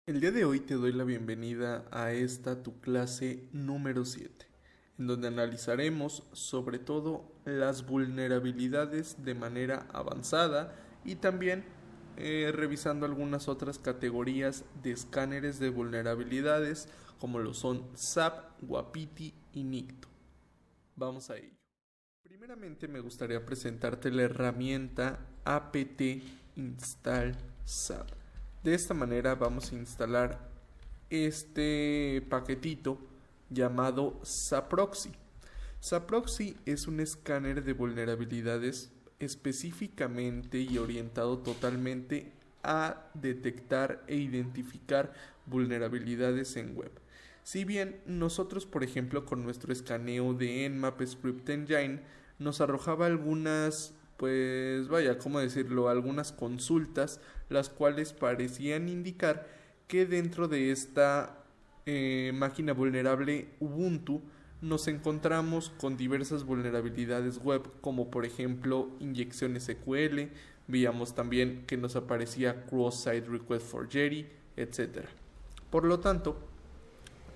El día de hoy te doy la bienvenida a esta tu clase número 7, en donde analizaremos sobre todo las vulnerabilidades de manera avanzada y también revisando algunas otras categorías de escáneres de vulnerabilidades como lo son SAP, Wapiti y Nikto. Vamos a ello. Primeramente me gustaría presentarte la herramienta apt install SAP. De esta manera vamos a instalar este paquetito llamado Saproxy. Saproxy es un escáner de vulnerabilidades específicamente y orientado totalmente a detectar e identificar vulnerabilidades en web. Si bien nosotros, por ejemplo, con nuestro escaneo de Nmap Script Engine nos arrojaba algunas, pues vaya, ¿cómo decirlo? Algunas consultas, las cuales parecían indicar que dentro de esta máquina vulnerable Ubuntu nos encontramos con diversas vulnerabilidades web, como por ejemplo inyección SQL, veíamos también que nos aparecía cross-site request forgery, etc. Por lo tanto,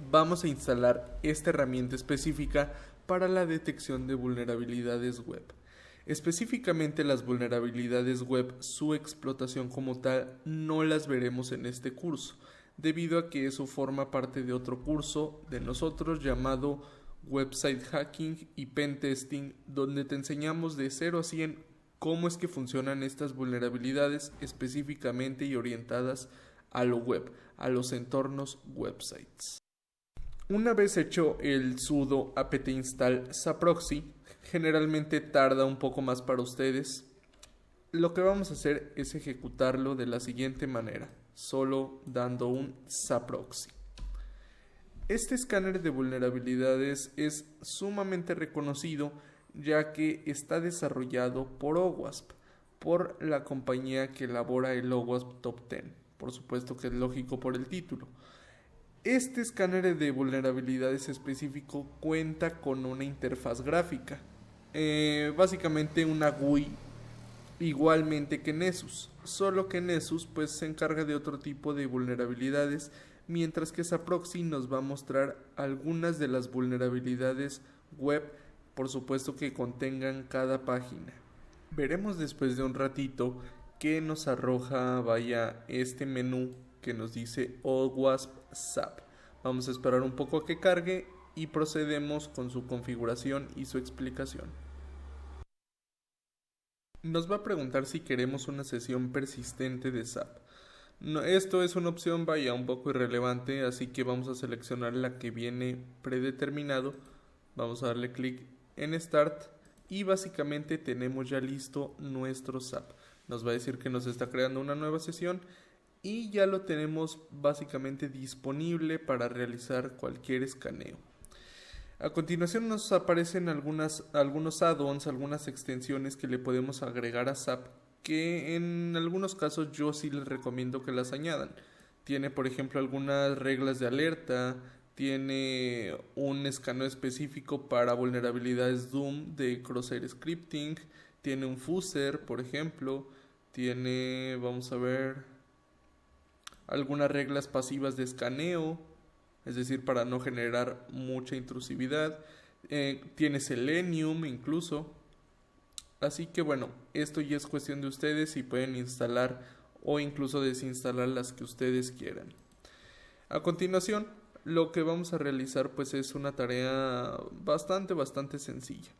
vamos a instalar esta herramienta específica para la detección de vulnerabilidades web. Específicamente las vulnerabilidades web, su explotación como tal, no las veremos en este curso, debido a que eso forma parte de otro curso de nosotros llamado Website Hacking y Pen Testing, donde te enseñamos de 0 a 100 cómo es que funcionan estas vulnerabilidades específicamente y orientadas a lo web, a los entornos websites. Una vez hecho el sudo apt install saproxy, generalmente tarda un poco más para ustedes. Lo que vamos a hacer es ejecutarlo de la siguiente manera, solo dando un saproxy. Este escáner de vulnerabilidades es sumamente reconocido ya que está desarrollado por OWASP, por la compañía que elabora el OWASP Top 10. Por supuesto que es lógico por el título. Este escáner de vulnerabilidades específico cuenta con una interfaz gráfica, básicamente una GUI igualmente que Nessus, solo que Nessus pues se encarga de otro tipo de vulnerabilidades, mientras que Saproxy nos va a mostrar algunas de las vulnerabilidades web, por supuesto que contengan cada página. Veremos después de un ratito que nos arroja, vaya, este menú que nos dice OWASP SAP. Vamos a esperar un poco a que cargue y procedemos con su configuración y su explicación. Nos va a preguntar si queremos una sesión persistente de SAP. No, esto es una opción, vaya, un poco irrelevante, así que vamos a seleccionar la que viene predeterminado. Vamos a darle clic en Start y básicamente tenemos ya listo nuestro SAP. Nos va a decir que nos está creando una nueva sesión y ya lo tenemos básicamente disponible para realizar cualquier escaneo. A continuación nos aparecen algunos add-ons, algunas extensiones que le podemos agregar a SAP, que en algunos casos yo sí les recomiendo que las añadan. Tiene por ejemplo algunas reglas de alerta, tiene un escaneo específico para vulnerabilidades Doom de cross-site scripting, tiene un fuzzer por ejemplo, tiene, vamos a ver, algunas reglas pasivas de escaneo, es decir, para no generar mucha intrusividad. Tiene Selenium incluso. Así que bueno, esto ya es cuestión de ustedes si pueden instalar o incluso desinstalar las que ustedes quieran. A continuación, lo que vamos a realizar pues es una tarea bastante sencilla.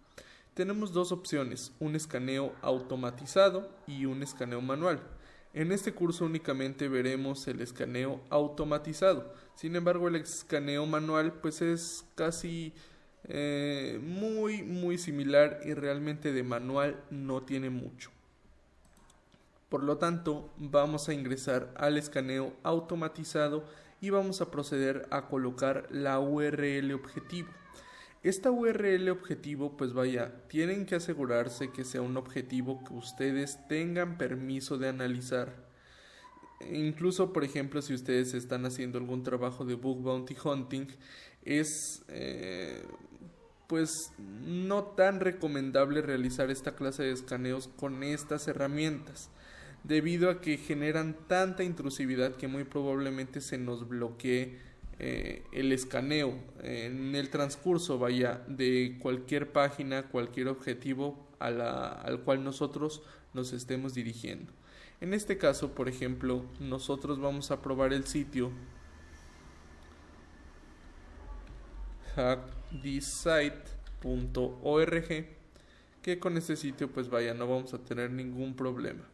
Tenemos dos opciones, un escaneo automatizado y un escaneo manual. En este curso únicamente veremos el escaneo automatizado. Sin embargo, el escaneo manual pues es casi muy similar y realmente de manual no tiene mucho. Por lo tanto, vamos a ingresar al escaneo automatizado y vamos a proceder a colocar la URL objetivo. Esta URL objetivo, pues vaya, tienen que asegurarse que sea un objetivo que ustedes tengan permiso de analizar. Incluso, por ejemplo, si ustedes están haciendo algún trabajo de bug bounty hunting, es pues no tan recomendable realizar esta clase de escaneos con estas herramientas, debido a que generan tanta intrusividad que muy probablemente se nos bloquee el escaneo en el transcurso, vaya, de cualquier página, cualquier objetivo al cual nosotros nos estemos dirigiendo. En este caso, por ejemplo, nosotros vamos a probar el sitio hackthisite.org, que con este sitio pues vaya, no vamos a tener ningún problema.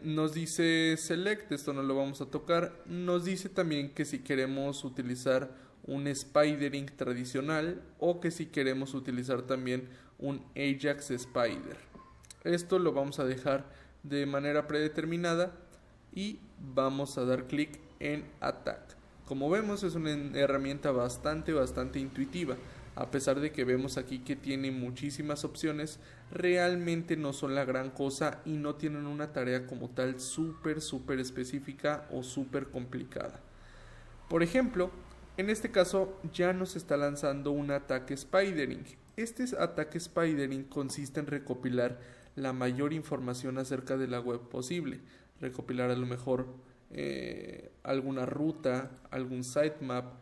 Nos dice select, esto no lo vamos a tocar. Nos dice también que si queremos utilizar un spidering tradicional o que si queremos utilizar también un Ajax Spider. Esto lo vamos a dejar de manera predeterminada y vamos a dar clic en Attack. Como vemos, es una herramienta bastante intuitiva. A pesar de que vemos aquí que tiene muchísimas opciones, realmente no son la gran cosa y no tienen una tarea como tal súper específica o súper complicada. Por ejemplo, en este caso ya nos está lanzando un ataque spidering. Este ataque spidering consiste en recopilar la mayor información acerca de la web posible. Recopilar a lo mejor alguna ruta, algún sitemap,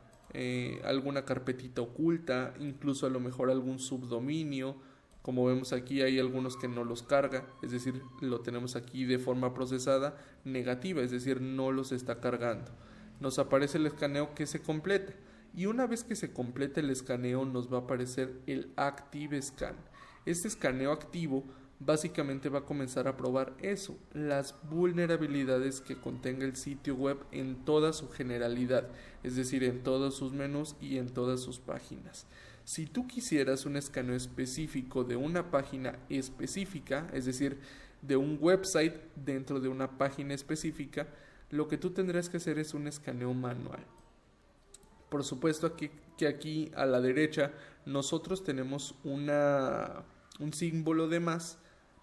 alguna carpetita oculta, incluso a lo mejor algún subdominio. Como vemos aquí hay algunos que no los carga, es decir, lo tenemos aquí de forma procesada negativa, es decir, no los está cargando. Nos aparece el escaneo que se completa y una vez que se complete el escaneo nos va a aparecer el Active Scan. Este escaneo activo básicamente va a comenzar a probar eso, las vulnerabilidades que contenga el sitio web en toda su generalidad, es decir, en todos sus menús y en todas sus páginas. Si tú quisieras un escaneo específico de una página específica, es decir, de un website dentro de una página específica, lo que tú tendrás que hacer es un escaneo manual. Por supuesto que aquí a la derecha nosotros tenemos un símbolo de más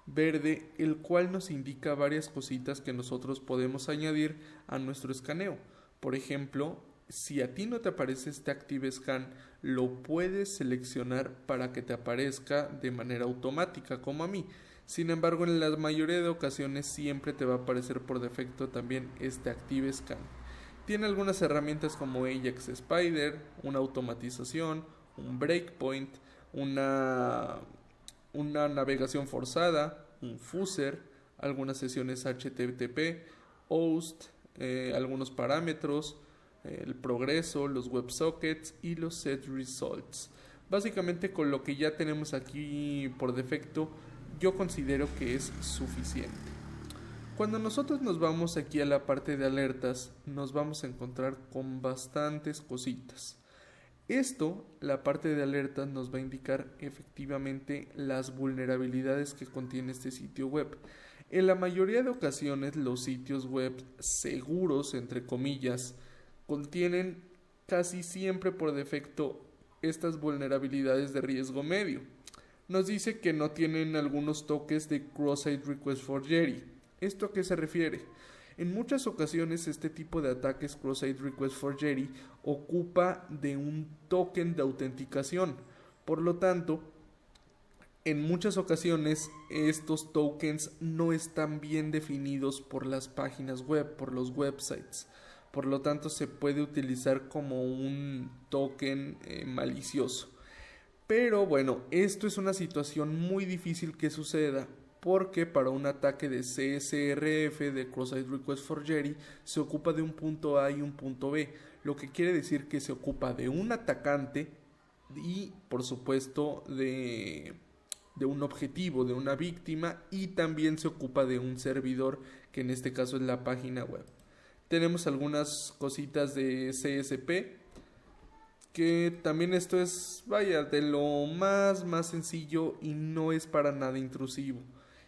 verde, el cual nos indica varias cositas que nosotros podemos añadir a nuestro escaneo. Por ejemplo, si a ti no te aparece este Active Scan, lo puedes seleccionar para que te aparezca de manera automática, como a mí. Sin embargo, en la mayoría de ocasiones siempre te va a aparecer por defecto también este Active Scan. Tiene algunas herramientas como Ajax Spider, una automatización, un breakpoint, una navegación forzada, un fuzzer, algunas sesiones HTTP, host, algunos parámetros, el progreso, los WebSockets y los set results. Básicamente con lo que ya tenemos aquí por defecto, yo considero que es suficiente. Cuando nosotros nos vamos aquí a la parte de alertas, nos vamos a encontrar con bastantes cositas. Esto, la parte de alertas, nos va a indicar efectivamente las vulnerabilidades que contiene este sitio web. En la mayoría de ocasiones los sitios web seguros, entre comillas, contienen casi siempre por defecto estas vulnerabilidades de riesgo medio. Nos dice que no tienen algunos toques de Cross-Site Request Forgery. ¿Esto a qué se refiere? En muchas ocasiones este tipo de ataques Cross-Site Request Forgery ocupa de un token de autenticación. Por lo tanto, en muchas ocasiones estos tokens no están bien definidos por las páginas web, por los websites. Por lo tanto, se puede utilizar como un token malicioso. Pero bueno, esto es una situación muy difícil que suceda, porque para un ataque de CSRF, de Cross-Site Request Forgery, se ocupa de un punto A y un punto B, lo que quiere decir que se ocupa de un atacante y, por supuesto, de un objetivo, de una víctima, y también se ocupa de un servidor, que en este caso es la página web. Tenemos algunas cositas de CSP, que también esto es, vaya, de lo más sencillo y no es para nada intrusivo.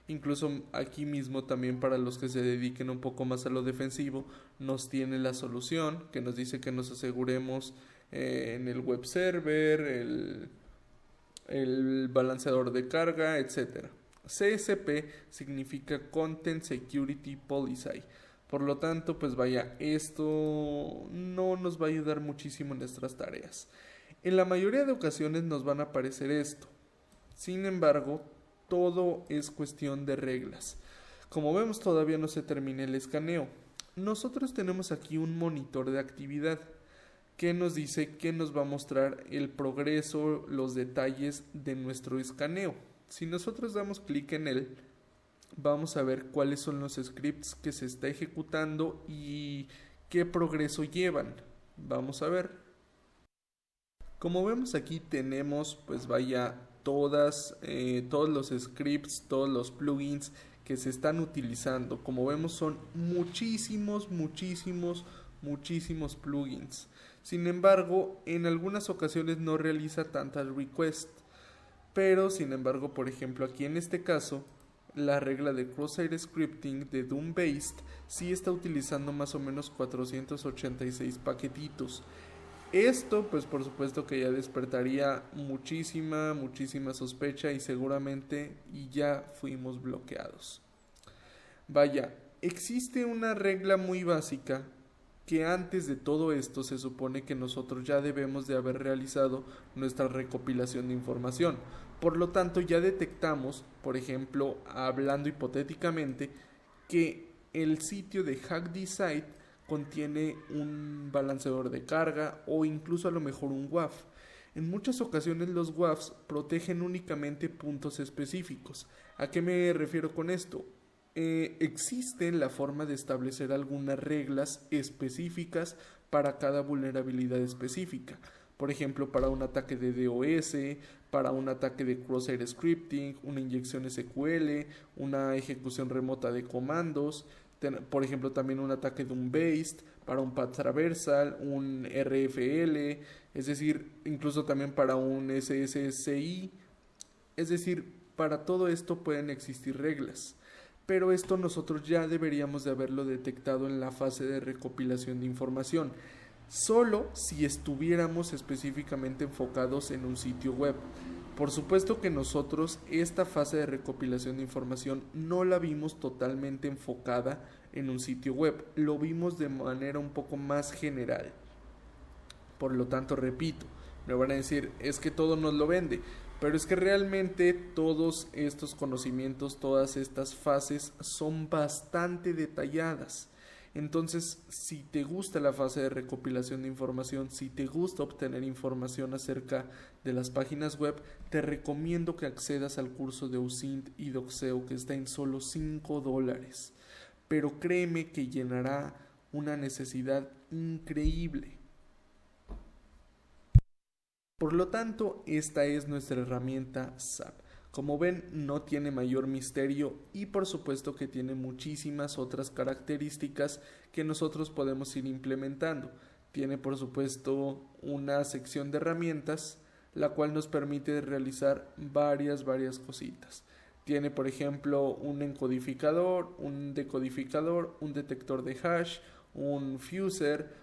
Incluso aquí mismo también para los que se dediquen un poco más a lo defensivo, nos tiene la solución que nos dice que nos aseguremos en el web server, el balanceador de carga, etc. CSP significa Content Security Policy. Por lo tanto, pues vaya, esto no nos va a ayudar muchísimo en nuestras tareas. En la mayoría de ocasiones nos van a aparecer esto. Sin embargo, todo es cuestión de reglas. Como vemos, todavía no se termina el escaneo. Nosotros tenemos aquí un monitor de actividad que nos dice que nos va a mostrar el progreso, los detalles de nuestro escaneo. Si nosotros damos clic en él, vamos a ver cuáles son los scripts que se está ejecutando y qué progreso llevan. Vamos a ver. Como vemos aquí tenemos, pues vaya, todos los scripts, todos los plugins que se están utilizando. Como vemos son muchísimos plugins. Sin embargo, en algunas ocasiones no realiza tantas requests. Pero, sin embargo, por ejemplo, aquí en este caso, la regla de Crosshair Scripting de Doom-Based sí está utilizando más o menos 486 paquetitos. Esto, pues por supuesto que ya despertaría muchísima sospecha y seguramente ya fuimos bloqueados. Vaya, existe una regla muy básica que antes de todo esto se supone que nosotros ya debemos de haber realizado nuestra recopilación de información. Por lo tanto, ya detectamos, por ejemplo, hablando hipotéticamente, que el sitio de Hack This Site contiene un balanceador de carga o incluso a lo mejor un WAF. En muchas ocasiones los WAFs protegen únicamente puntos específicos. ¿A qué me refiero con esto? Existe la forma de establecer algunas reglas específicas para cada vulnerabilidad específica. Por ejemplo, para un ataque de DOS, para un ataque de Crosshair Scripting, una inyección SQL, una ejecución remota de comandos, por ejemplo también un ataque de un based, para un path traversal, un RFL, es decir, incluso también para un SSCI, es decir, para todo esto pueden existir reglas. Pero esto nosotros ya deberíamos de haberlo detectado en la fase de recopilación de información, solo si estuviéramos específicamente enfocados en un sitio web. Por supuesto que nosotros esta fase de recopilación de información no la vimos totalmente enfocada en un sitio web, lo vimos de manera un poco más general. Por lo tanto, repito, me van a decir, es que todo nos lo vende, pero es que realmente todos estos conocimientos, todas estas fases son bastante detalladas. Entonces, si te gusta la fase de recopilación de información, si te gusta obtener información acerca de las páginas web, te recomiendo que accedas al curso de OSINT y Doxeo, que está en solo $5. Pero créeme que llenará una necesidad increíble. Por lo tanto, esta es nuestra herramienta SAP. Como ven, no tiene mayor misterio y por supuesto que tiene muchísimas otras características que nosotros podemos ir implementando. Tiene por supuesto una sección de herramientas, la cual nos permite realizar varias cositas. Tiene por ejemplo un encodificador, un decodificador, un detector de hash, un fuser,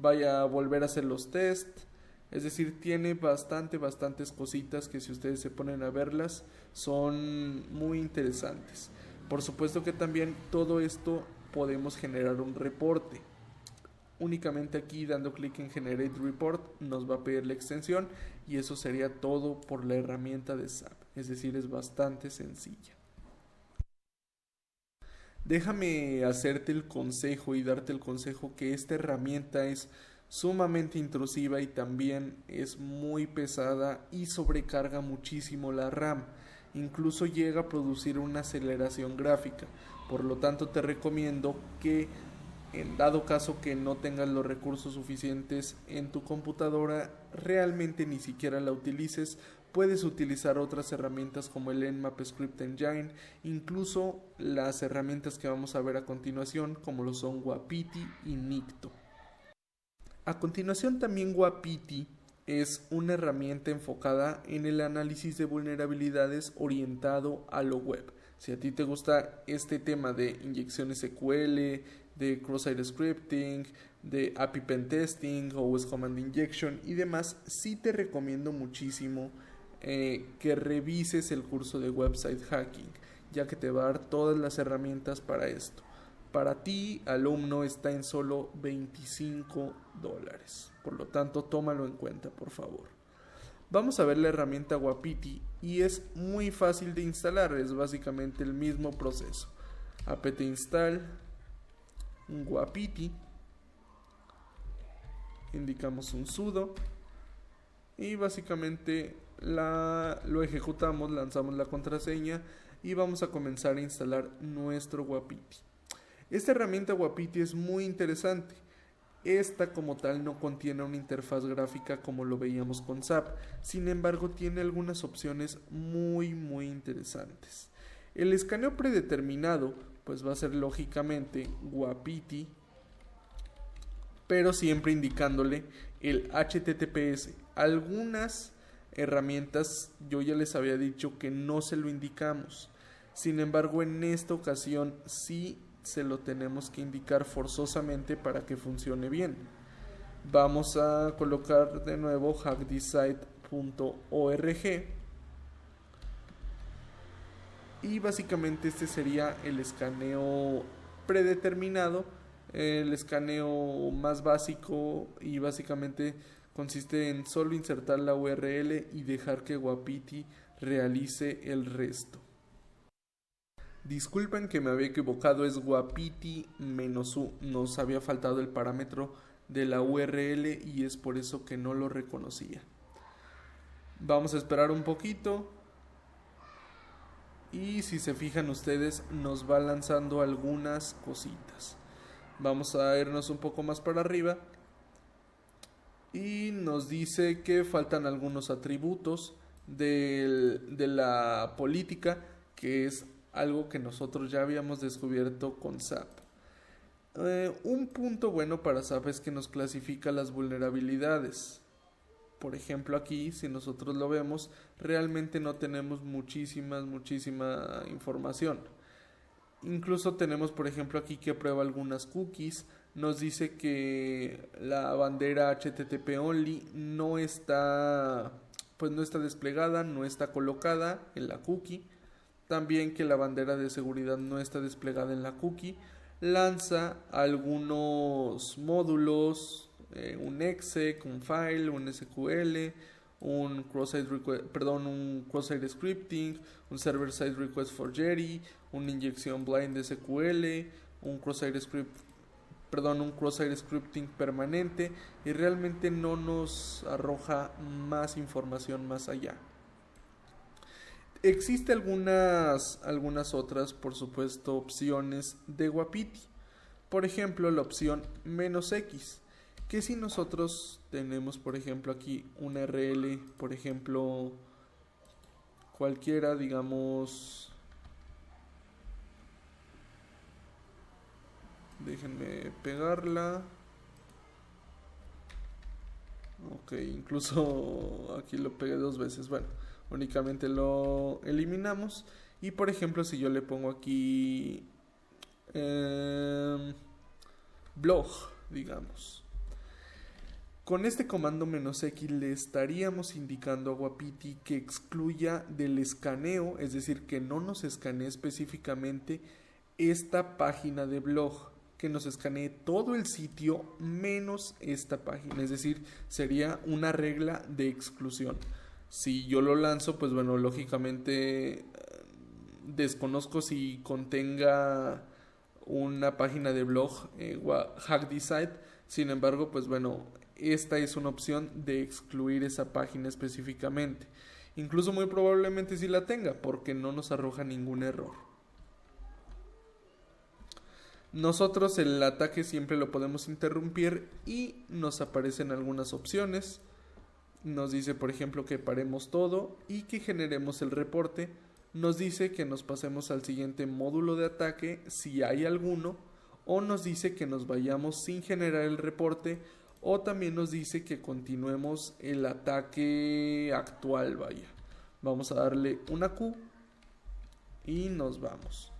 vaya a volver a hacer los tests. Es decir, tiene bastantes cositas que si ustedes se ponen a verlas son muy interesantes. Por supuesto que también todo esto podemos generar un reporte. Únicamente aquí dando clic en Generate Report nos va a pedir la extensión y eso sería todo por la herramienta de SAP. Es decir, es bastante sencilla. Déjame hacerte el consejo y darte el consejo que esta herramienta es sumamente intrusiva y también es muy pesada y sobrecarga muchísimo la RAM. Incluso llega a producir una aceleración gráfica. Por lo tanto, te recomiendo que en dado caso que no tengas los recursos suficientes en tu computadora, realmente ni siquiera la utilices. Puedes utilizar otras herramientas como el Nmap Script Engine, incluso las herramientas que vamos a ver a continuación como lo son Wapiti y Nikto. A continuación también Wapiti es una herramienta enfocada en el análisis de vulnerabilidades orientado a lo web. Si a ti te gusta este tema de inyección SQL, de Crosshair Scripting, de API Pen Testing, OS Command Injection y demás, sí te recomiendo muchísimo que revises el curso de Website Hacking, ya que te va a dar todas las herramientas para esto. Para ti, alumno, está en solo $25. Por lo tanto, tómalo en cuenta, por favor. Vamos a ver la herramienta Wapiti y es muy fácil de instalar, es básicamente el mismo proceso. apt install Wapiti, indicamos un sudo y básicamente lo ejecutamos, lanzamos la contraseña y vamos a comenzar a instalar nuestro Wapiti. Esta herramienta Wapiti es muy interesante. Esta como tal no contiene una interfaz gráfica como lo veíamos con SAP, sin embargo tiene algunas opciones muy interesantes. El escaneo predeterminado pues va a ser lógicamente Wapiti, pero siempre indicándole el HTTPS. Algunas herramientas yo ya les había dicho que no se lo indicamos, sin embargo en esta ocasión sí se lo tenemos que indicar forzosamente para que funcione bien. Vamos a colocar de nuevo hackthissite.org y básicamente este sería el escaneo predeterminado, el escaneo más básico, y básicamente consiste en solo insertar la URL y dejar que Wapiti realice el resto. Disculpen que me había equivocado, es Wapiti-u, nos había faltado el parámetro de la URL y es por eso que no lo reconocía. Vamos a esperar un poquito y si se fijan ustedes nos va lanzando algunas cositas. Vamos a irnos un poco más para arriba y nos dice que faltan algunos atributos de la política, que es algo que nosotros ya habíamos descubierto con SAP. Un punto bueno para SAP es que nos clasifica las vulnerabilidades. Por ejemplo, aquí, si nosotros lo vemos, realmente no tenemos muchísima información. Incluso tenemos, por ejemplo, aquí que prueba algunas cookies. Nos dice que la bandera HTTP only no está desplegada, no está colocada en la cookie. También que la bandera de seguridad no está desplegada en la cookie. Lanza algunos módulos, un exec, un file, un SQL, un cross-site scripting, un server-side request for Jerry, una inyección blind de SQL, un cross-site scripting permanente, y realmente no nos arroja más información más allá. Existe algunas otras, por supuesto, opciones de Wapiti. Por ejemplo, la opción "-x", que si nosotros tenemos, por ejemplo, aquí una URL, por ejemplo, cualquiera, digamos, déjenme pegarla. Ok, incluso aquí lo pegué 2 veces. Bueno, únicamente lo eliminamos. Y por ejemplo, si yo le pongo aquí blog, digamos, con este comando "-x" le estaríamos indicando a Wapiti que excluya del escaneo, es decir, que no nos escanee específicamente esta página de blog, que nos escanee todo el sitio menos esta página, es decir, sería una regla de exclusión. Si yo lo lanzo, pues bueno, lógicamente desconozco si contenga una página de blog HackThisSite. Sin embargo, pues bueno, esta es una opción de excluir esa página específicamente. Incluso muy probablemente sí la tenga, porque no nos arroja ningún error. Nosotros el ataque siempre lo podemos interrumpir y nos aparecen algunas opciones. Nos dice, por ejemplo, que paremos todo y que generemos el reporte. Nos dice que nos pasemos al siguiente módulo de ataque si hay alguno, o nos dice que nos vayamos sin generar el reporte, o también nos dice que continuemos el ataque actual. Vaya, vamos a darle una Q y nos vamos.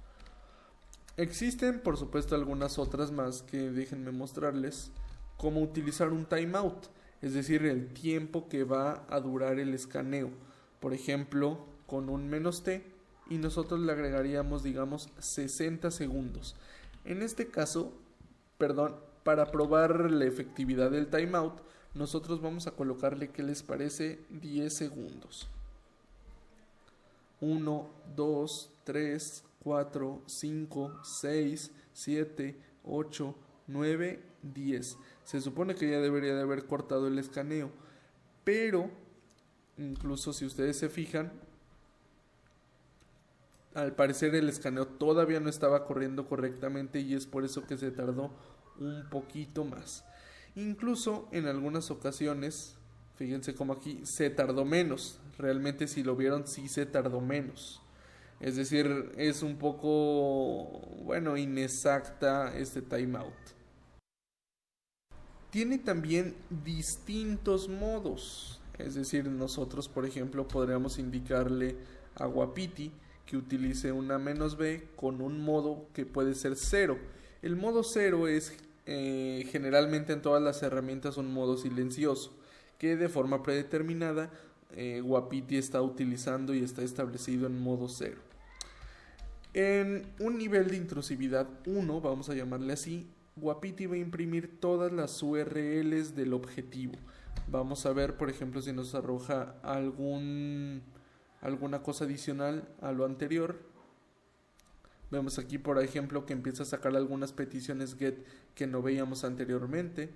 Existen, por supuesto, algunas otras más que déjenme mostrarles, como utilizar un timeout, es decir, el tiempo que va a durar el escaneo. Por ejemplo, con un "-t", y nosotros le agregaríamos, digamos, 60 segundos. En este caso, para probar la efectividad del timeout, nosotros vamos a colocarle, ¿qué les parece?, 10 segundos. 1, 2, 3, 4, 5, 6, 7, 8, 9, 10. Se supone que ya debería de haber cortado el escaneo, pero incluso si ustedes se fijan, al parecer el escaneo todavía no estaba corriendo correctamente y es por eso que se tardó un poquito más. Incluso en algunas ocasiones, fíjense como aquí se tardó menos. Realmente si lo vieron sí se tardó menos. Es decir, es un poco, bueno, inexacta este timeout. Tiene también distintos modos. Es decir, nosotros por ejemplo podríamos indicarle a Wapiti que utilice una "-b" con un modo que puede ser 0. El modo 0 es generalmente en todas las herramientas un modo silencioso que de forma predeterminada Wapiti está utilizando y está establecido en modo 0. En un nivel de intrusividad 1, vamos a llamarle así, Wapiti va a imprimir todas las URLs del objetivo. Vamos a ver, por ejemplo, si nos arroja alguna cosa adicional a lo anterior. Vemos aquí, por ejemplo, que empieza a sacar algunas peticiones GET que no veíamos anteriormente.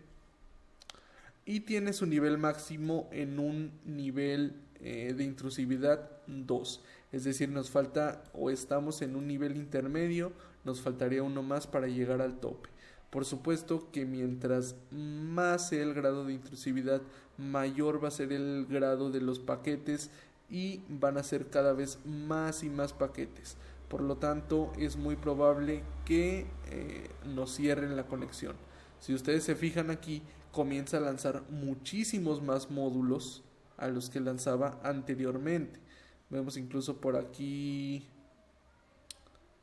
Y tiene su nivel máximo en un nivel de intrusividad 2. Es decir, nos falta, o estamos en un nivel intermedio, nos faltaría uno más para llegar al tope. Por supuesto que mientras más sea el grado de intrusividad, mayor va a ser el grado de los paquetes y van a ser cada vez más y más paquetes. Por lo tanto, es muy probable que nos cierren la conexión. Si ustedes se fijan aquí, comienza a lanzar muchísimos más módulos a los que lanzaba anteriormente. Vemos incluso por aquí,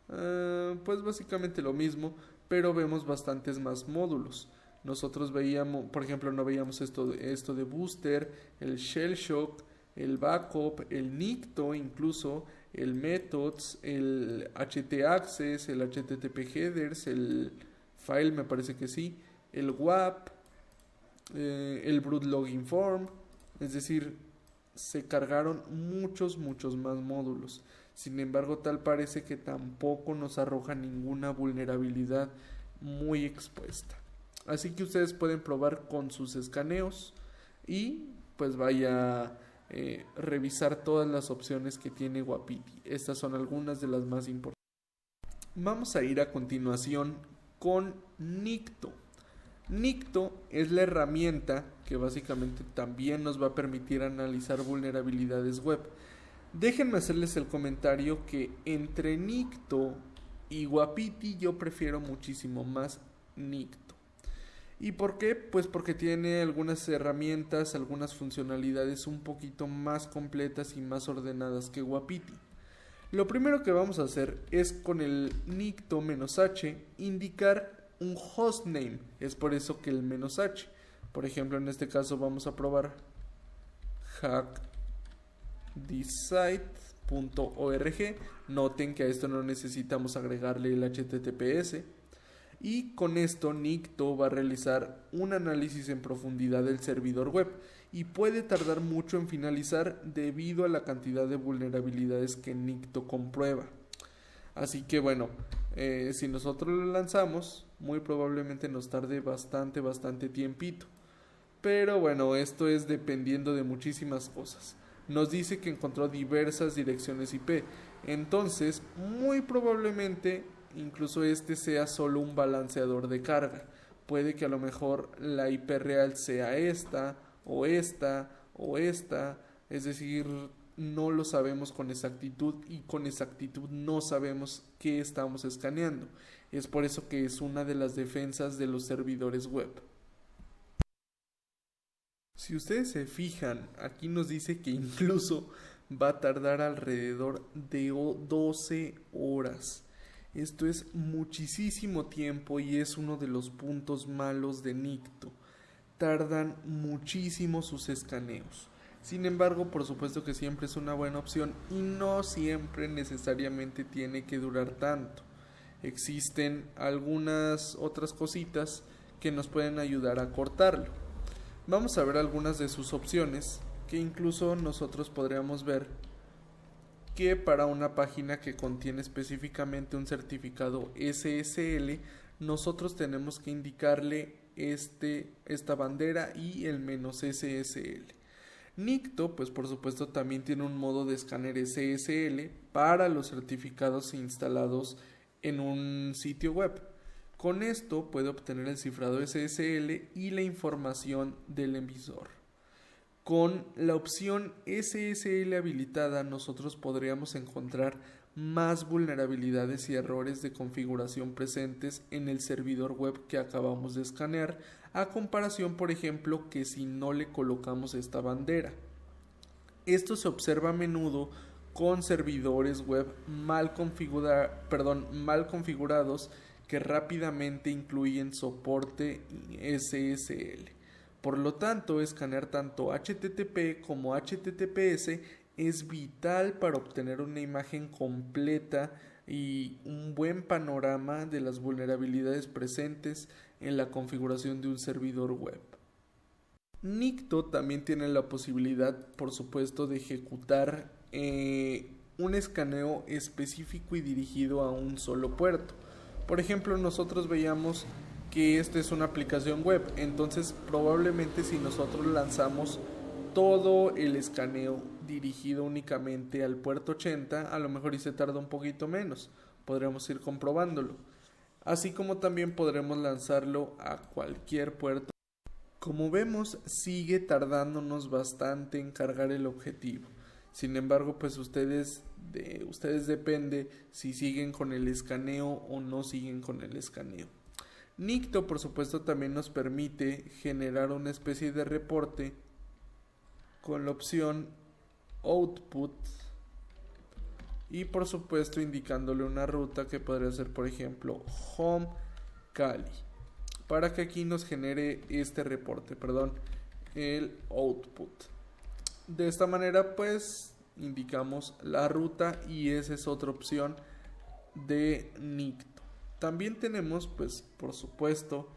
pues básicamente lo mismo, pero vemos bastantes más módulos. Nosotros veíamos, por ejemplo, no veíamos esto de booster, el shell shock, el backup, el nicto incluso, el methods, el htaccess, el http headers, el file me parece que sí, el WAP, el brood login form. Es decir, se cargaron muchos más módulos. Sin embargo, tal parece que tampoco nos arroja ninguna vulnerabilidad muy expuesta. Así que ustedes pueden probar con sus escaneos y pues vaya revisar todas las opciones que tiene Wapiti. Estas son algunas de las más importantes. Vamos a ir a continuación con Nicto. Nicto es la herramienta que básicamente también nos va a permitir analizar vulnerabilidades web. Déjenme hacerles el comentario que entre Nicto y Wapiti yo prefiero muchísimo más Nicto. ¿Y por qué? Pues porque tiene algunas herramientas, algunas funcionalidades un poquito más completas y más ordenadas que Wapiti. Lo primero que vamos a hacer es con el Nicto-H indicar un hostname. Es por eso que el "-h". Por ejemplo, en este caso vamos a probar hackthissite.org. Noten que a esto no necesitamos agregarle el HTTPS. Y con esto Nicto va a realizar un análisis en profundidad del servidor web y puede tardar mucho en finalizar debido a la cantidad de vulnerabilidades que Nicto comprueba. Así que bueno, si nosotros lo lanzamos, muy probablemente nos tarde bastante tiempito. Pero bueno, esto es dependiendo de muchísimas cosas. Nos dice que encontró diversas direcciones IP. Entonces, muy probablemente incluso este sea solo un balanceador de carga. Puede que a lo mejor la IP real sea esta, o esta, o esta. Es decir, no lo sabemos con exactitud y con exactitud no sabemos qué estamos escaneando. Es por eso que es una de las defensas de los servidores web. Si ustedes se fijan, aquí nos dice que incluso va a tardar alrededor de 12 horas. Esto es muchísimo tiempo y es uno de los puntos malos de Nicto. Tardan muchísimo sus escaneos. Sin embargo, por supuesto que siempre es una buena opción y no siempre necesariamente tiene que durar tanto. Existen algunas otras cositas que nos pueden ayudar a cortarlo. Vamos a ver algunas de sus opciones que incluso nosotros podríamos ver que para una página que contiene específicamente un certificado SSL, nosotros tenemos que indicarle esta bandera y el "-SSL". Nikto, pues por supuesto también tiene un modo de escáner SSL para los certificados instalados en un sitio web. Con esto puede obtener el cifrado SSL y la información del emisor. Con la opción SSL habilitada, nosotros podríamos encontrar más vulnerabilidades y errores de configuración presentes en el servidor web que acabamos de escanear, a comparación, por ejemplo, que si no le colocamos esta bandera. Esto se observa a menudo con servidores web mal configurados que rápidamente incluyen soporte SSL. Por lo tanto, escanear tanto HTTP como HTTPS es vital para obtener una imagen completa y un buen panorama de las vulnerabilidades presentes en la configuración de un servidor web. Nikto también tiene la posibilidad, por supuesto, de ejecutar un escaneo específico y dirigido a un solo puerto. Por ejemplo, nosotros veíamos que esta es una aplicación web, entonces probablemente si nosotros lanzamos todo el escaneo dirigido únicamente al puerto 80, a lo mejor y se tarda un poquito menos, podremos ir comprobándolo, así como también podremos lanzarlo a cualquier puerto. Como vemos, sigue tardándonos bastante en cargar el objetivo. Sin embargo, pues ustedes depende si siguen con el escaneo o no siguen con el escaneo. Nikto, por supuesto, también nos permite generar una especie de reporte con la opción Output y, por supuesto, indicándole una ruta que podría ser, por ejemplo, Home Cali, para que aquí nos genere este reporte, el output. De esta manera, pues, indicamos la ruta y esa es otra opción de Nikto. También tenemos, pues, por supuesto,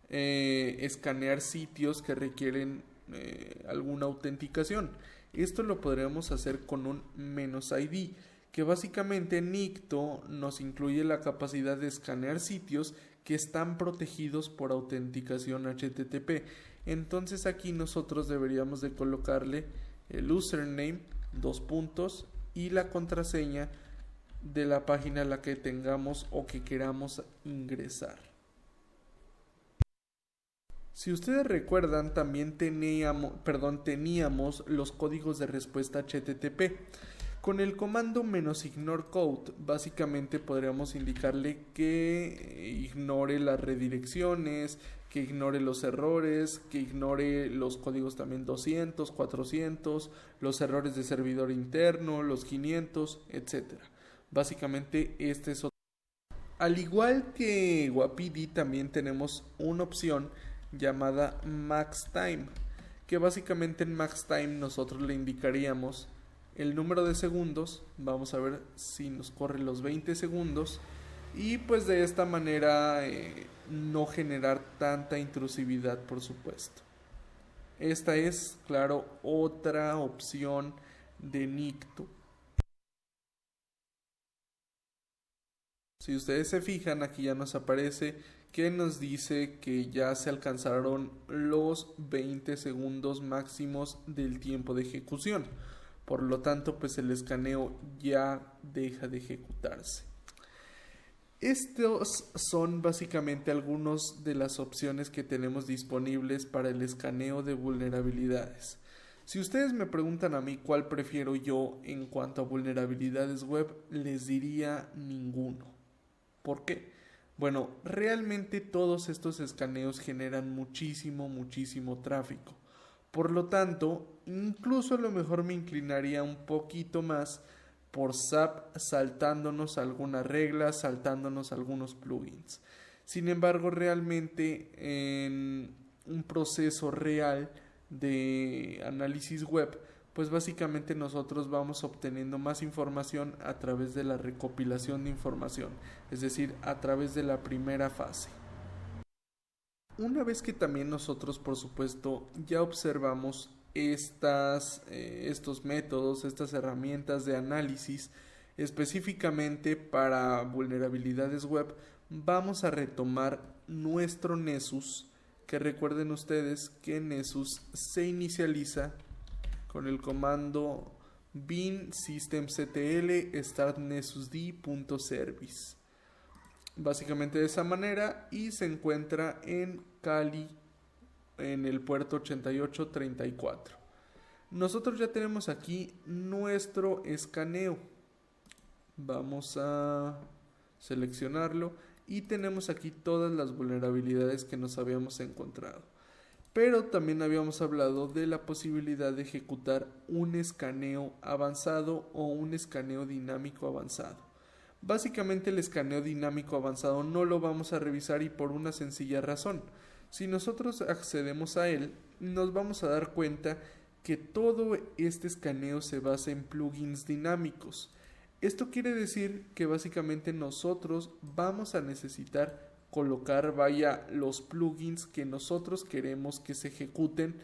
escanear sitios que requieren alguna autenticación. Esto lo podríamos hacer con un "-ID", que básicamente Nikto nos incluye la capacidad de escanear sitios que están protegidos por autenticación HTTP. Entonces aquí nosotros deberíamos de colocarle el username, 2 puntos, y la contraseña de la página a la que tengamos o que queramos ingresar. Si ustedes recuerdan, también teníamos los códigos de respuesta HTTP. Con el comando "-ignore code", básicamente podríamos indicarle que ignore las redirecciones, que ignore los errores, que ignore los códigos también 200, 400, los errores de servidor interno, los 500, etc. Básicamente este es otro. Al igual que Wapidi, también tenemos una opción llamada Max Time, que básicamente en Max Time nosotros le indicaríamos el número de segundos. Vamos a ver si nos corre los 20 segundos y pues de esta manera no generar tanta intrusividad, por supuesto. Esta es, claro, otra opción de Nikto. Si ustedes se fijan, aquí ya nos aparece que nos dice que ya se alcanzaron los 20 segundos máximos del tiempo de ejecución. Por lo tanto, pues el escaneo ya deja de ejecutarse. Estos son básicamente algunas de las opciones que tenemos disponibles para el escaneo de vulnerabilidades. Si ustedes me preguntan a mí cuál prefiero yo en cuanto a vulnerabilidades web, les diría ninguno. ¿Por qué? Bueno, realmente todos estos escaneos generan muchísimo tráfico. Por lo tanto, incluso a lo mejor me inclinaría un poquito más por SAP, saltándonos algunas reglas, saltándonos algunos plugins. Sin embargo, realmente en un proceso real de análisis web, pues básicamente nosotros vamos obteniendo más información a través de la recopilación de información, es decir, a través de la primera fase. Una vez que también nosotros, por supuesto, ya observamos estos métodos, estas herramientas de análisis específicamente para vulnerabilidades web, vamos a retomar nuestro Nessus, que recuerden ustedes que Nessus se inicializa con el comando bin systemctl start nessusd.service. Básicamente de esa manera, y se encuentra en Kali en el puerto 8834. Nosotros ya tenemos aquí nuestro escaneo. Vamos a seleccionarlo y tenemos aquí todas las vulnerabilidades que nos habíamos encontrado. Pero también habíamos hablado de la posibilidad de ejecutar un escaneo avanzado o un escaneo dinámico avanzado. Básicamente el escaneo dinámico avanzado no lo vamos a revisar, y por una sencilla razón. Si nosotros accedemos a él, nos vamos a dar cuenta que todo este escaneo se basa en plugins dinámicos. Esto quiere decir que básicamente nosotros vamos a necesitar colocar, los plugins que nosotros queremos que se ejecuten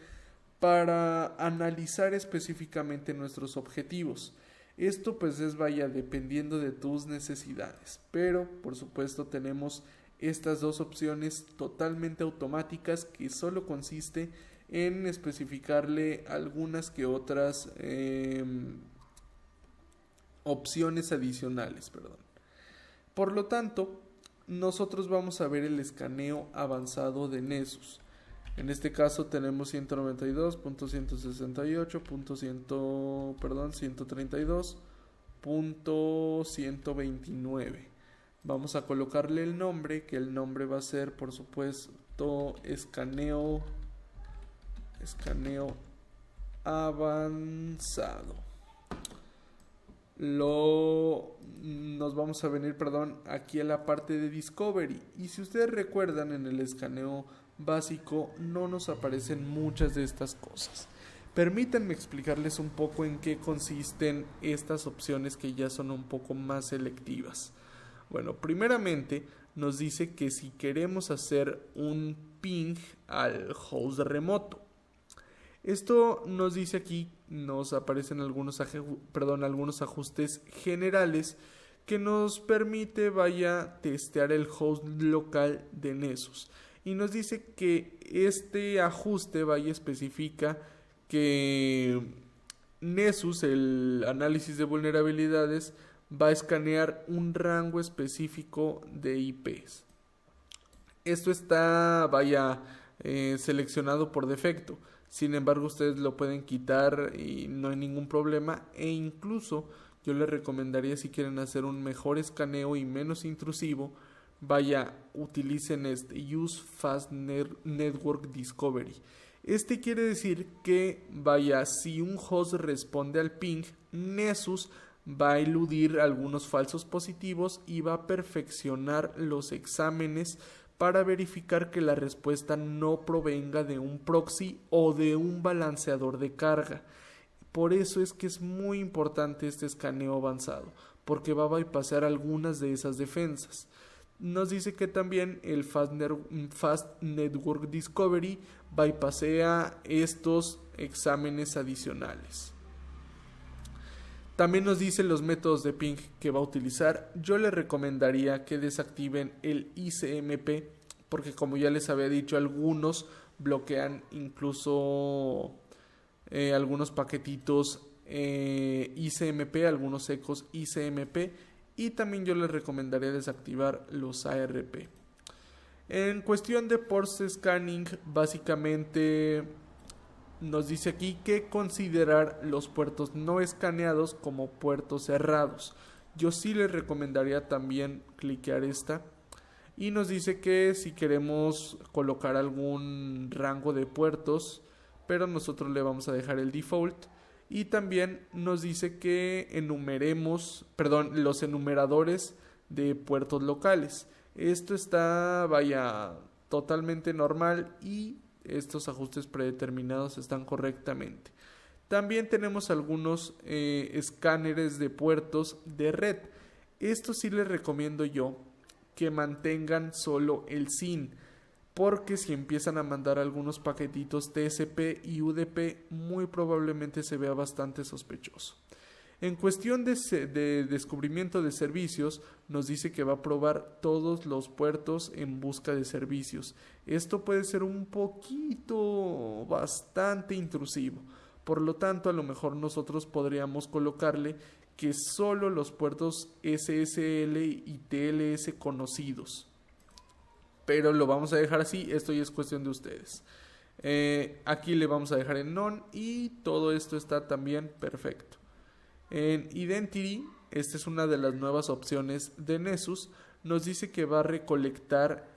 para analizar específicamente nuestros objetivos. Esto pues es dependiendo de tus necesidades, pero por supuesto tenemos estas dos opciones totalmente automáticas que solo consiste en especificarle algunas que otras opciones adicionales, Por lo tanto, nosotros vamos a ver el escaneo avanzado de Nessus. En este caso tenemos 192.168.132.129. Vamos a colocarle el nombre, que el nombre va a ser, por supuesto, escaneo avanzado. Nos vamos a venir, aquí a la parte de Discovery, y si ustedes recuerdan, en el escaneo básico no nos aparecen muchas de estas cosas. Permítanme explicarles un poco en qué consisten estas opciones que ya son un poco más selectivas. Bueno, primeramente nos dice que si queremos hacer un ping al host remoto, esto nos dice aquí, nos aparecen algunos ajustes generales que nos permite testear el host local de Nessus, y nos dice que este ajuste especifica que Nessus, el análisis de vulnerabilidades, va a escanear un rango específico de IPs. Esto está seleccionado por defecto. Sin embargo, ustedes lo pueden quitar y no hay ningún problema, e incluso yo les recomendaría, si quieren hacer un mejor escaneo y menos intrusivo, utilicen Use Fast Network Discovery. Este quiere decir que si un host responde al ping, Nessus va a eludir algunos falsos positivos y va a perfeccionar los exámenes para verificar que la respuesta no provenga de un proxy o de un balanceador de carga. Por eso es que es muy importante este escaneo avanzado, porque va a bypassar algunas de esas defensas. Nos dice que también el Fast Network Discovery bypassea estos exámenes adicionales. También nos dice los métodos de ping que va a utilizar. Yo les recomendaría que desactiven el ICMP, porque como ya les había dicho, algunos bloquean incluso algunos paquetitos ICMP, algunos ecos ICMP, y también yo les recomendaría desactivar los ARP. En cuestión de ports scanning, básicamente nos dice aquí que considerar los puertos no escaneados como puertos cerrados. Yo sí les recomendaría también cliquear esta, y nos dice que si queremos colocar algún rango de puertos, pero nosotros le vamos a dejar el default, y también nos dice que enumeremos, los enumeradores de puertos locales. Esto está, totalmente normal, y estos ajustes predeterminados están correctamente. También tenemos algunos escáneres de puertos de red. Esto sí les recomiendo yo que mantengan solo el SYN, porque si empiezan a mandar algunos paquetitos TCP y UDP, muy probablemente se vea bastante sospechoso. En cuestión de descubrimiento de servicios, nos dice que va a probar todos los puertos en busca de servicios. Esto puede ser un poquito bastante intrusivo. Por lo tanto, a lo mejor nosotros podríamos colocarle que solo los puertos SSL y TLS conocidos. Pero lo vamos a dejar así, esto ya es cuestión de ustedes. Aquí le vamos a dejar en none y todo esto está también perfecto. En Identity, esta es una de las nuevas opciones de Nessus, nos dice que va a recolectar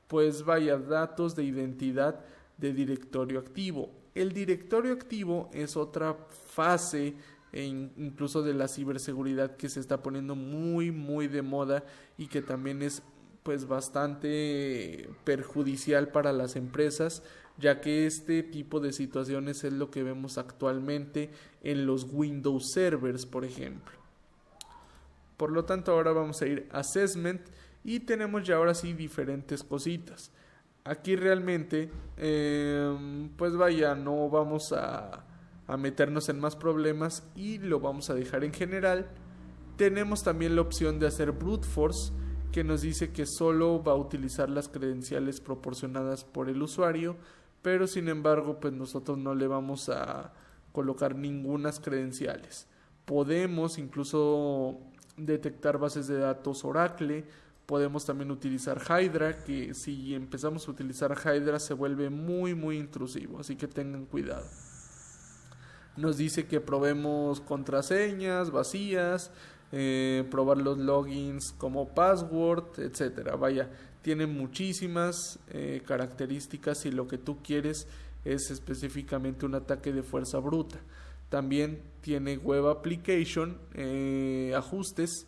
datos de identidad de directorio activo. El directorio activo es otra fase incluso de la ciberseguridad que se está poniendo muy de moda y que también es pues bastante perjudicial para las empresas, ya que este tipo de situaciones es lo que vemos actualmente en los Windows servers, por ejemplo. Por lo tanto, ahora vamos a ir a Assessment y tenemos ya ahora sí diferentes cositas. Aquí realmente, no vamos a meternos en más problemas y lo vamos a dejar en general. Tenemos también la opción de hacer Brute Force, que nos dice que solo va a utilizar las credenciales proporcionadas por el usuario, pero sin embargo pues nosotros no le vamos a colocar ningunas credenciales. Podemos incluso detectar bases de datos Oracle, podemos también utilizar Hydra, que si empezamos a utilizar Hydra se vuelve muy intrusivo, así que tengan cuidado. Nos dice que probemos contraseñas vacías, probar los logins como password, etcétera. Vaya, tiene muchísimas características y lo que tú quieres es específicamente un ataque de fuerza bruta. También tiene web application, ajustes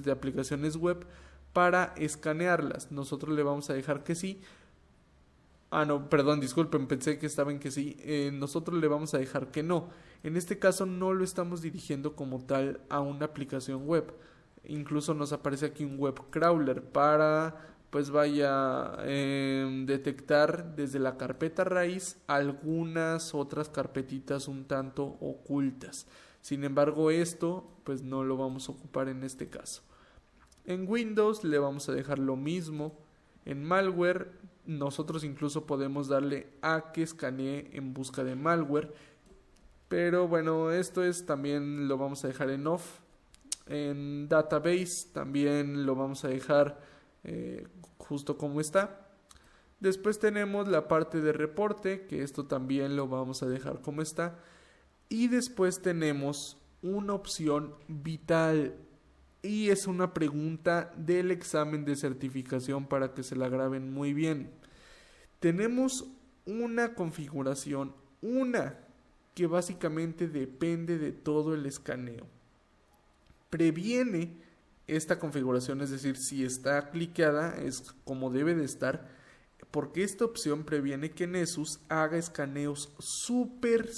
de aplicaciones web para escanearlas. Nosotros le vamos a dejar que sí. Disculpen, pensé que estaba en que sí. Nosotros le vamos a dejar que no. En este caso no lo estamos dirigiendo como tal a una aplicación web. Incluso nos aparece aquí un web crawler para detectar desde la carpeta raíz algunas otras carpetitas un tanto ocultas. Sin embargo, esto pues no lo vamos a ocupar en este caso. En Windows le vamos a dejar lo mismo. En malware nosotros incluso podemos darle a que escanee en busca de malware, pero bueno, esto es también lo vamos a dejar en off. En database también lo vamos a dejar justo como está. Después tenemos la parte de reporte, que esto también lo vamos a dejar como está. Y después tenemos una opción vital, y es una pregunta del examen de certificación para que se la graben muy bien. Tenemos una configuración, que básicamente depende de todo el escaneo. Previene esta configuración, es decir, si está cliqueada es como debe de estar, porque esta opción previene que Nessus haga escaneos súper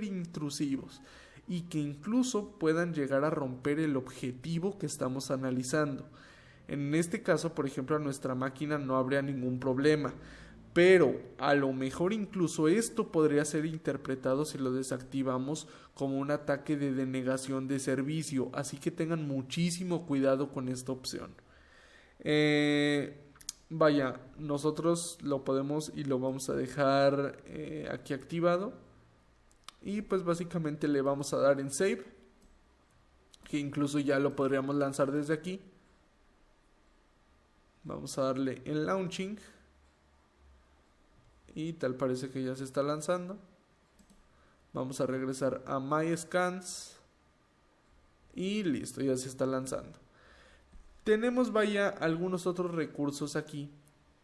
intrusivos y que incluso puedan llegar a romper el objetivo que estamos analizando. En este caso, por ejemplo, a nuestra máquina no habría ningún problema, pero a lo mejor incluso esto podría ser interpretado si lo desactivamos como un ataque de denegación de servicio, así que tengan muchísimo cuidado con esta opción. Nosotros lo podemos y lo vamos a dejar aquí activado. Y pues básicamente le vamos a dar en save, que incluso ya lo podríamos lanzar desde aquí. Vamos a darle en launching y tal parece que ya se está lanzando. Vamos a regresar a my scans y listo, ya se está lanzando. Tenemos algunos otros recursos aquí,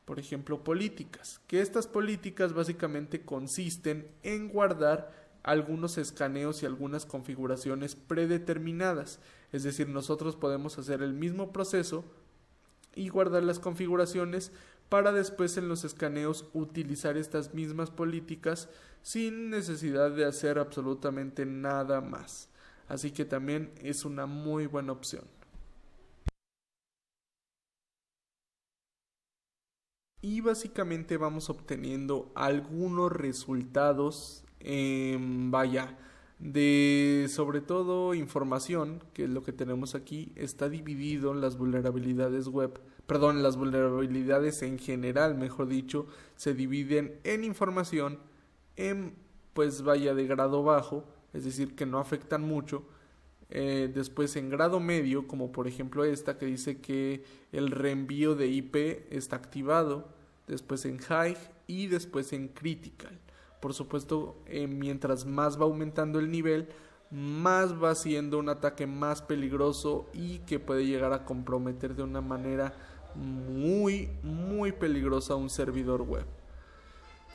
por ejemplo políticas, que estas políticas básicamente consisten en guardar algunos escaneos y algunas configuraciones predeterminadas. Es decir, nosotros podemos hacer el mismo proceso y guardar las configuraciones para después en los escaneos utilizar estas mismas políticas sin necesidad de hacer absolutamente nada más. Así que también es una muy buena opción. y básicamente vamos obteniendo algunos resultados, de sobre todo información, que es lo que tenemos aquí. Está dividido en las vulnerabilidades web, perdón, las vulnerabilidades en general, mejor dicho, se dividen en información, en de grado bajo, es decir, que no afectan mucho. Después en grado medio, como por ejemplo esta que dice que el reenvío de IP está activado. Después en high y después en critical. Por supuesto, mientras más va aumentando el nivel, más va siendo un ataque más peligroso y que puede llegar a comprometer de una manera muy peligrosa a un servidor web.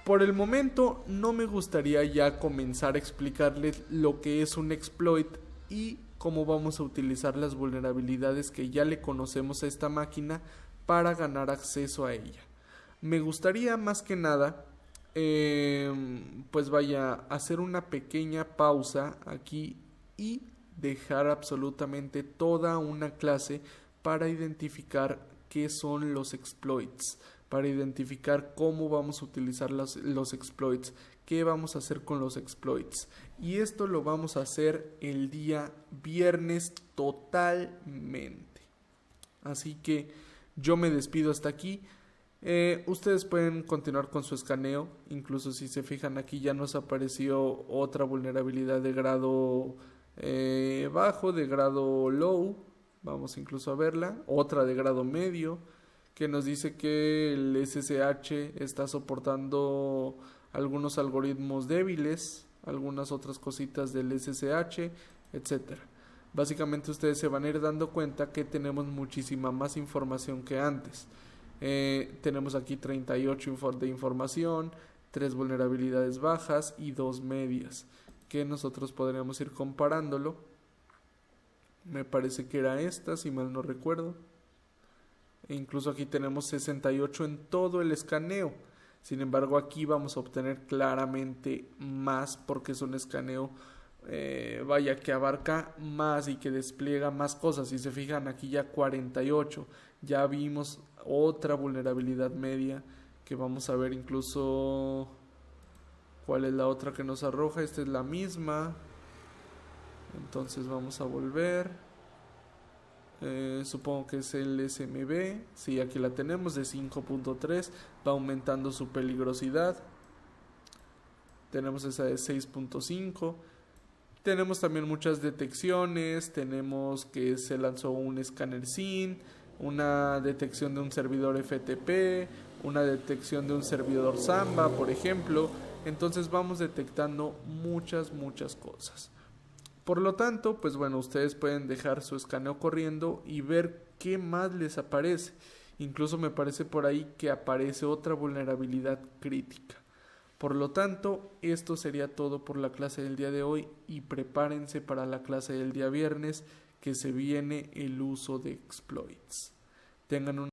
Por el momento no me gustaría ya comenzar a explicarles lo que es un exploit y cómo vamos a utilizar las vulnerabilidades que ya le conocemos a esta máquina para ganar acceso a ella. Me gustaría más que nada hacer una pequeña pausa aquí y dejar absolutamente toda una clase para identificar qué son los exploits, para identificar cómo vamos a utilizar los exploits, qué vamos a hacer con los exploits. Y esto lo vamos a hacer el día viernes totalmente. Así que yo me despido hasta aquí. Ustedes pueden continuar con su escaneo. Incluso si se fijan aquí ya nos apareció otra vulnerabilidad de grado bajo, de grado low. Vamos incluso a verla. Otra de grado medio, que nos dice que el SSH está soportando algunos algoritmos débiles, algunas otras cositas del SSH, etcétera. Básicamente ustedes se van a ir dando cuenta que tenemos muchísima más información que antes. Tenemos aquí 38 de información, 3 vulnerabilidades bajas y 2 medias, que nosotros podríamos ir comparándolo. Me parece que era esta, si mal no recuerdo. E incluso aquí tenemos 68 en todo el escaneo. Sin embargo, aquí vamos a obtener claramente más porque es un escaneo que abarca más y que despliega más cosas. Si se fijan, aquí ya 48. Ya vimos otra vulnerabilidad media que vamos a ver incluso cuál es la otra que nos arroja. Esta es la misma. Entonces vamos a volver. Supongo que es el SMB. Sí, aquí la tenemos de 5.3. Va aumentando su peligrosidad. Tenemos esa de 6.5. Tenemos también muchas detecciones. Tenemos que se lanzó un escáner SYN, una detección de un servidor FTP, una detección de un servidor Samba, por ejemplo. Entonces vamos detectando muchas cosas. Por lo tanto, ustedes pueden dejar su escaneo corriendo y ver qué más les aparece. Incluso me parece por ahí que aparece otra vulnerabilidad crítica. Por lo tanto, esto sería todo por la clase del día de hoy y prepárense para la clase del día viernes, que se viene el uso de exploits. Tengan un